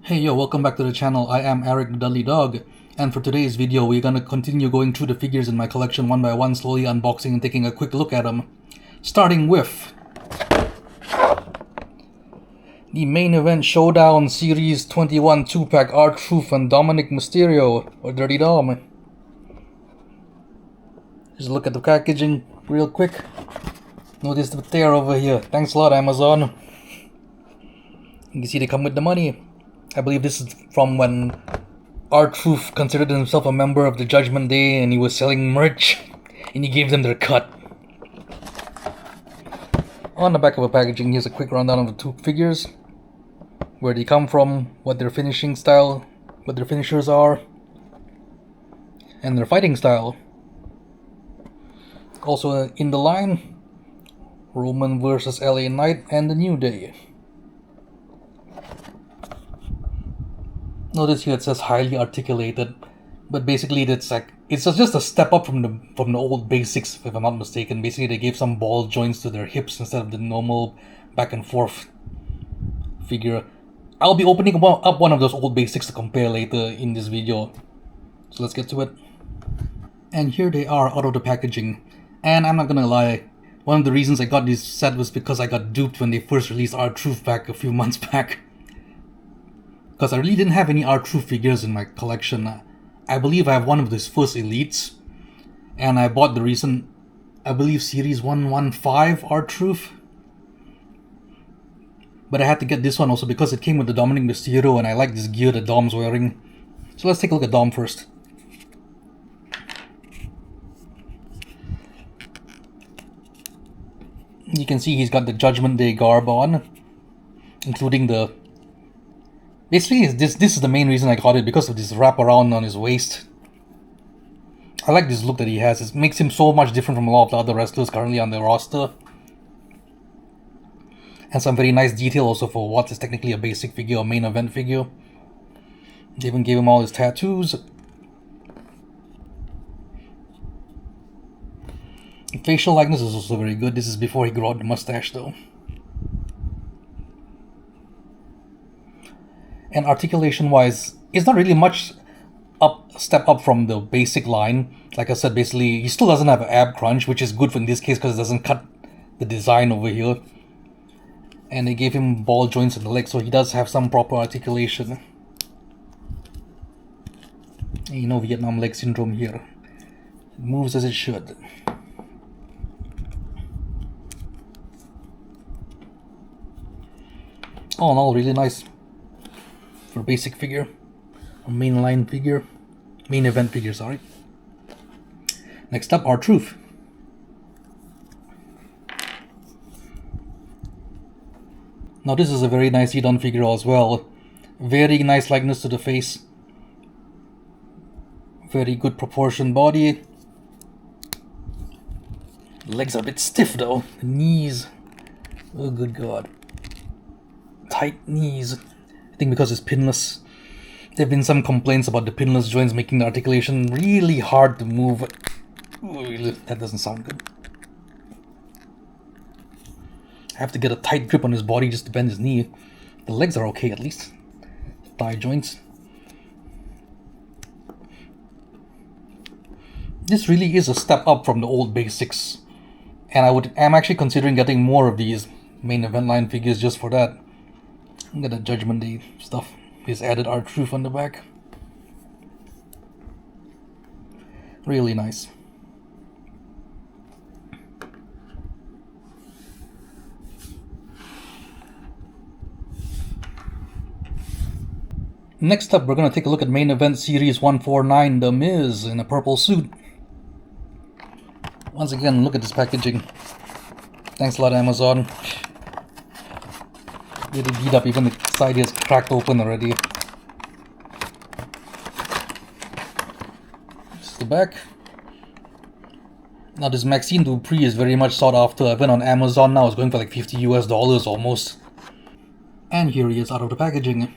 Hey yo, welcome back to the channel. I am Eric the Dudley Dog, and for today's video we're gonna continue going through the figures in my collection one by one, slowly unboxing and taking a quick look at them. Starting with the Main Event Showdown Series 21 2-pack R-Truth and Dominic Mysterio, or Dirty Dom. Just look at the packaging real quick. Notice the tear over here. Thanks a lot, Amazon. You can see they come with the money. I believe this is from when R-Truth considered himself a member of the Judgment Day and he was selling merch and he gave them their cut. On the back of the packaging, here's a quick rundown of the two figures, where they come from, what their finishing style, what their finishers are, and their fighting style. Also in the line, Roman versus LA Knight and the New Day. Notice here it says highly articulated, but basically it's just a step up from the old basics, if I'm not mistaken. Basically they gave some ball joints to their hips instead of the normal back and forth figure. I'll be opening up one of those old basics to compare later in this video. So let's get to it. And here they are out of the packaging. And I'm not gonna lie, one of the reasons I got this set was because I got duped when they first released R-Truth back a few months back. Because I really didn't have any R-Truth figures in my collection. I believe I have one of those first Elites. And I bought the recent, I believe, Series 115 R-Truth. But I had to get this one also because it came with the Dominic Mysterio and I like this gear that Dom's wearing. So let's take a look at Dom first. You can see he's got the Judgment Day garb on, including the... Basically, this is the main reason I got it, because of this wraparound on his waist. I like this look that he has. It makes him so much different from a lot of the other wrestlers currently on the roster. And some very nice detail also for what is technically a basic figure or main event figure. They even gave him all his tattoos. The facial likeness is also very good. This is before he grew out the mustache though. And articulation wise, it's not really much step up from the basic line. Like I said, basically he still doesn't have an ab crunch, which is good in this case because it doesn't cut the design over here. And they gave him ball joints in the legs, so he does have some proper articulation. And you know, Vietnam leg syndrome here. It moves as it should. All in all, really nice for a basic figure, a mainline figure, main event figure, sorry. Next up, R-Truth. Now this is a very nicely done figure as well. Very nice likeness to the face. Very good proportioned body. Legs are a bit stiff though. The knees. Oh good god. Tight knees. I think because it's pinless. There have been some complaints about the pinless joints making the articulation really hard to move. Ooh, that doesn't sound good. I have to get a tight grip on his body just to bend his knee. The legs are okay at least. Thigh joints. This really is a step up from the old basics. And I'm actually considering getting more of these main event line figures just for that. Look at the Judgment Day stuff. His added R-Truth on the back. Really nice. Next up, we're going to take a look at Main Event Series 149, The Miz in a purple suit. Once again, look at this packaging. Thanks a lot, Amazon. Really beat up, even the side here is cracked open already. This is the back. Now this Maxine Dupree is very much sought after. I went on Amazon now, it's going for like $50 US almost. And here he is out of the packaging.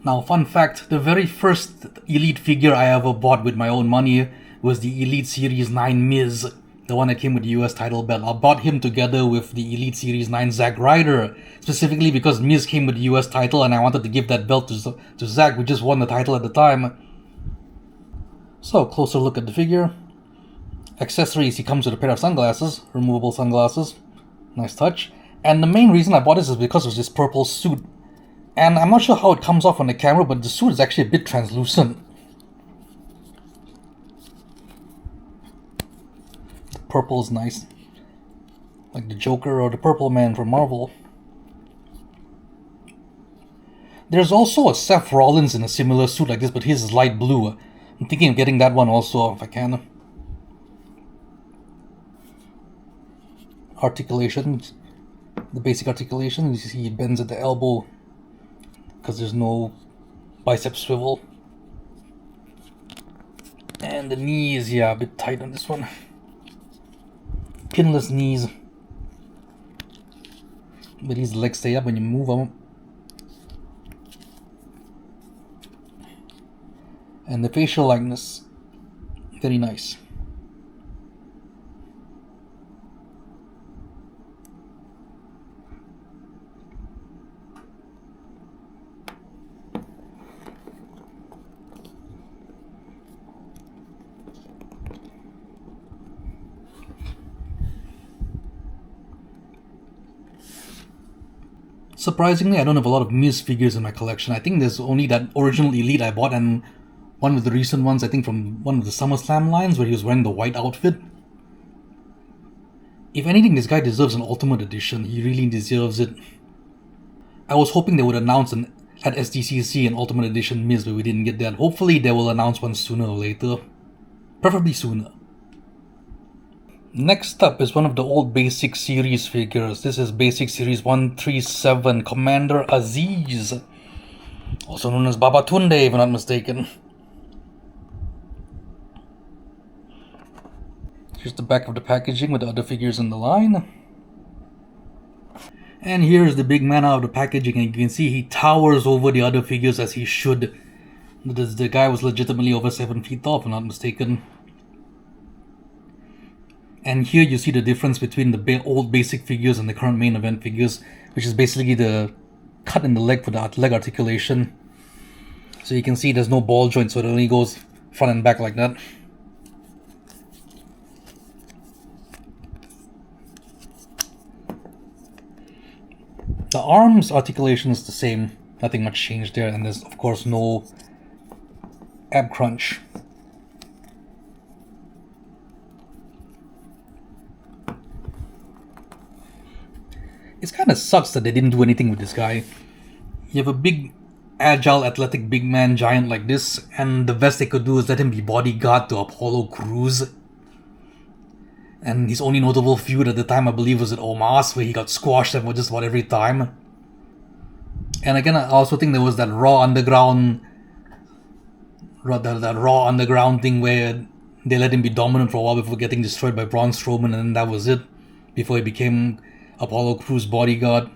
Now fun fact, the very first Elite figure I ever bought with my own money was the Elite Series 9 Miz. the one that came with the US title belt. I bought him together with the Elite Series 9 Zack Ryder, specifically because Miz came with the US title and I wanted to give that belt to Zack, who just won the title at the time. So, closer look at the figure. Accessories, he comes with a pair of sunglasses, removable sunglasses. Nice touch. And the main reason I bought this is because of this purple suit. And I'm not sure how it comes off on the camera, but the suit is actually a bit translucent. The purple is nice. Like the Joker or the Purple Man from Marvel. There's also a Seth Rollins in a similar suit like this, but his is light blue. I'm thinking of getting that one also if I can. Articulation. The basic articulation. You see he bends at the elbow because there's no bicep swivel. And the knees, yeah, a bit tight on this one. Pinless knees. But these legs stay up when you move them. And the facial likeness, very nice. Surprisingly, I don't have a lot of Miz figures in my collection. I think there's only that original Elite I bought and one of the recent ones, I think from one of the SummerSlam lines where he was wearing the white outfit. If anything, this guy deserves an Ultimate Edition. He really deserves it. I was hoping they would announce at SDCC an Ultimate Edition Miz, but we didn't get that. Hopefully they will announce one sooner or later. Preferably sooner. Next up is one of the old Basic Series figures. This is Basic Series 137 Commander Aziz, also known as Babatunde if I'm not mistaken. Here's the back of the packaging with the other figures in the line. And here's the big man out of the packaging, and you can see he towers over the other figures as he should. The guy was legitimately over 7 feet tall if I'm not mistaken. And here you see the difference between the old basic figures and the current main event figures, which is basically the cut in the leg for the leg articulation. So you can see there's no ball joint, so it only goes front and back like that. The arms articulation is the same, nothing much changed there, and there's of course no ab crunch. It kind of sucks that they didn't do anything with this guy. You have a big, agile, athletic big man giant like this, and the best they could do is let him be bodyguard to Apollo Crews. And his only notable feud at the time, I believe, was at Omos, where he got squashed at just about every time. And again, I also think there was that Raw Underground thing where they let him be dominant for a while before getting destroyed by Braun Strowman, and then that was it, before he became Apollo Crews' bodyguard.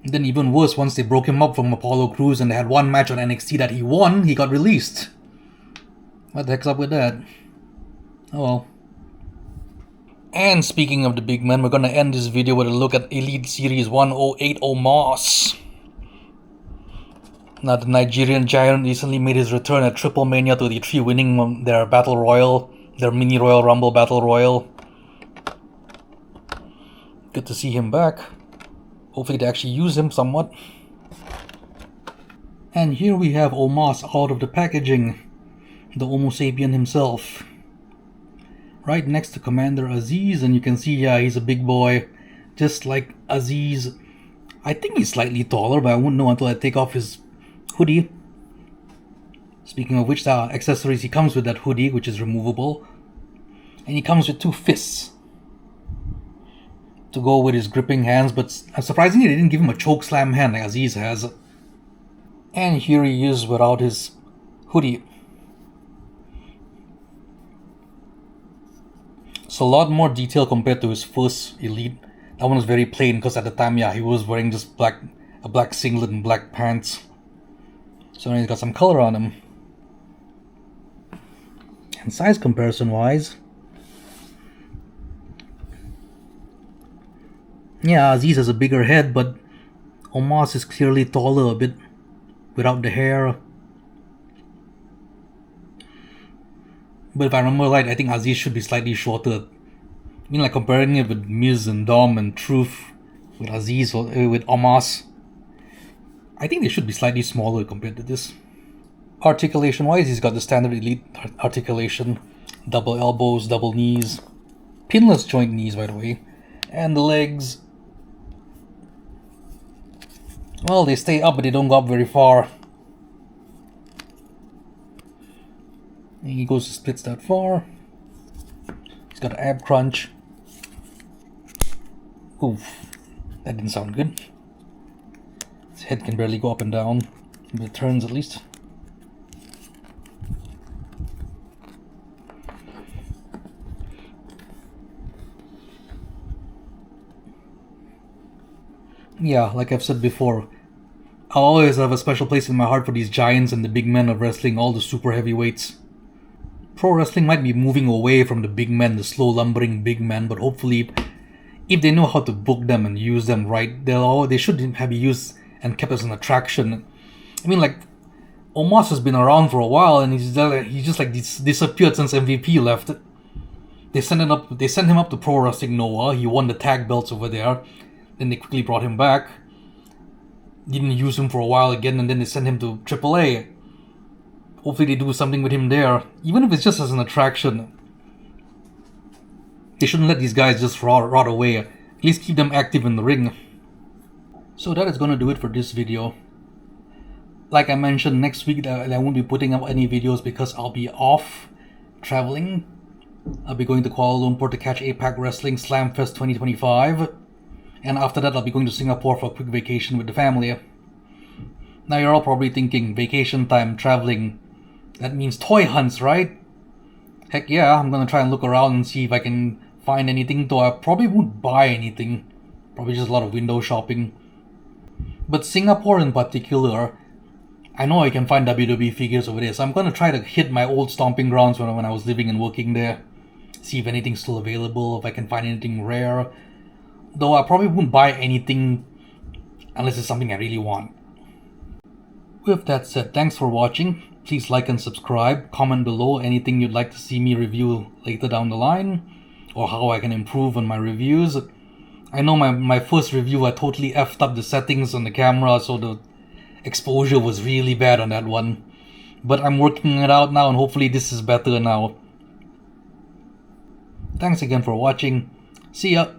And then even worse, once they broke him up from Apollo Crews and they had one match on NXT that he won, he got released. What the heck's up with that? Oh well. And speaking of the big man, we're gonna end this video with a look at Elite Series 108 Omos. Now, the Nigerian Giant recently made his return at Triple Mania 33, winning their Battle Royal, their Mini Royal Rumble Battle Royal. Good to see him back. Hopefully they actually use him somewhat. And here we have Omos out of the packaging. The Homo sapien himself. Right next to Commander Aziz, and you can see, yeah, he's a big boy. Just like Aziz. I think he's slightly taller, but I wouldn't know until I take off his hoodie. Speaking of which, accessories, he comes with that hoodie, which is removable. And he comes with 2 fists to go with his gripping hands, but surprisingly they didn't give him a choke slam hand like Aziz has. And here he is without his hoodie. It's a lot more detail compared to his first Elite. That one was very plain because at the time, yeah, he was wearing just a black singlet and black pants. So now he's got some color on him. And size comparison wise, yeah, Aziz has a bigger head, but Omos is clearly taller a bit without the hair. But if I remember right, I think Aziz should be slightly shorter. I mean, like comparing it with Miz and Dom and Truth, with Aziz or with Omos, I think they should be slightly smaller compared to this. Articulation wise, he's got the standard elite articulation, double elbows, double knees, pinless joint knees by the way, and the legs, well, they stay up but they don't go up very far. And he goes to splits that far. He's got an ab crunch. Oof, that didn't sound good. His head can barely go up and down, but it turns at least. Yeah, like I've said before, I'll always have a special place in my heart for these giants and the big men of wrestling, all the super heavyweights. Pro wrestling might be moving away from the big men, the slow lumbering big men, but hopefully, if they know how to book them and use them right, they should have used and kept as an attraction. I mean, like, Omos has been around for a while and he's just like disappeared since MVP left. They sent him up to Pro Wrestling Noah. He won the tag belts over there. Then they quickly brought him back. Didn't use him for a while again, and then they sent him to AAA. Hopefully they do something with him there, even if it's just as an attraction. They shouldn't let these guys just rot away. At least keep them active in the ring. So that is going to do it for this video. Like I mentioned, next week I won't be putting up any videos because I'll be off traveling. I'll be going to Kuala Lumpur to catch APAC Wrestling Slamfest 2025. And after that, I'll be going to Singapore for a quick vacation with the family. Now you're all probably thinking, vacation time, traveling, that means toy hunts, right? Heck yeah, I'm gonna try and look around and see if I can find anything, though I probably won't buy anything. Probably just a lot of window shopping. But Singapore in particular, I know I can find WWE figures over there, so I'm gonna try to hit my old stomping grounds when I was living and working there. See if anything's still available, if I can find anything rare. Though I probably won't buy anything unless it's something I really want. With that said, thanks for watching. Please like and subscribe. Comment below anything you'd like to see me review later down the line, or how I can improve on my reviews. I know my first review I totally effed up the settings on the camera, so the exposure was really bad on that one. But I'm working it out now and hopefully this is better now. Thanks again for watching. See ya!